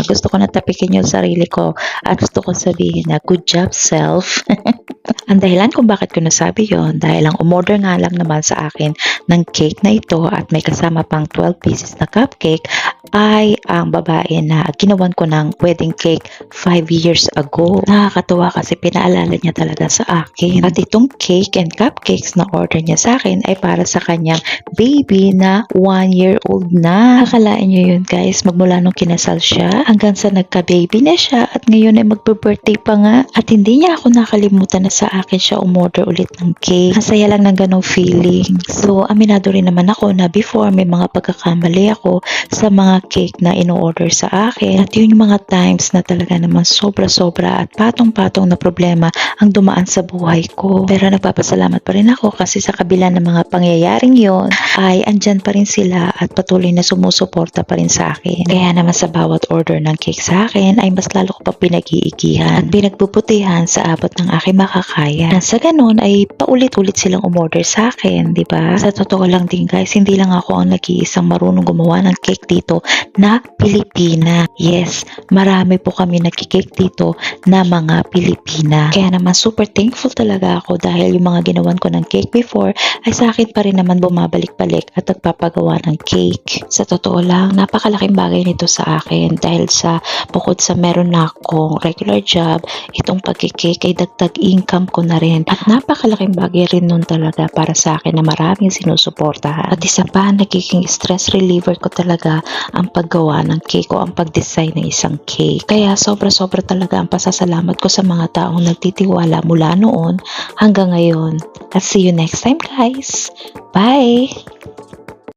Gusto ko na tapikin yung sarili ko at gusto ko sabihin na good job self. Ang dahilan kung bakit ko nasabi yon dahil ang umorder nga lang naman sa akin ng cake na ito at may kasama pang 12 pieces na cupcake ay ang babae na ginawan ko ng wedding cake 5 years ago. Nakakatuwa kasi pinaalala niya talaga sa akin. At itong cake and cupcakes na order niya sa akin ay para sa kanyang baby na 1-year-old na. Akalain niyo yun guys, magmula nung kinasal siya hanggang sa nagka-baby na siya at ngayon ay magbe-birthday pa nga. At hindi niya ako nakalimutan na sa akin siya umorder ulit ng cake. Masaya lang ng ganong feeling. So aminado rin naman ako na before may mga pagkakamali ako sa mga cake na ino-order sa akin. At yun yung mga times na talaga naman sobra-sobra at patong-patong na problema ang dumaan sa buhay ko. Pero nagpapasalamat pa rin ako kasi sa kabila ng mga pangyayaring yon ay andyan pa rin sila at patuloy na sumusuporta pa rin sa akin. Kaya naman sa bawat order ng cake sa akin ay mas lalo ko pa pinag-iigihan at pinagbubutihan sa abot ng aking makakaya. Sa ganon ay paulit-ulit silang umorder sa akin, di ba? Sa totoo lang din guys, hindi lang ako ang nag-iisang marunong gumawa ng cake dito na Pilipina. Yes, marami po kami nagkikake dito na mga Pilipina. Kaya naman super thankful talaga ako dahil yung mga ginawan ko ng cake before ay sa akin pa rin naman bumabalik-balik at nagpapagawa ng cake. Sa totoo lang, napakalaking bagay nito sa akin dahil sa bukod sa meron na akong regular job, itong pagkikake ay dagdag income ko na rin at napakalaking bagay rin nun talaga para sa akin na maraming sinusuportahan. At isa pa, nagiging stress reliever ko talaga ang paggawa ng cake o ang pag-design ng isang cake. Kaya sobra-sobra talaga ang pasasalamat ko sa mga taong nagtitiwala mula noon hanggang ngayon. At see you next time guys. Bye!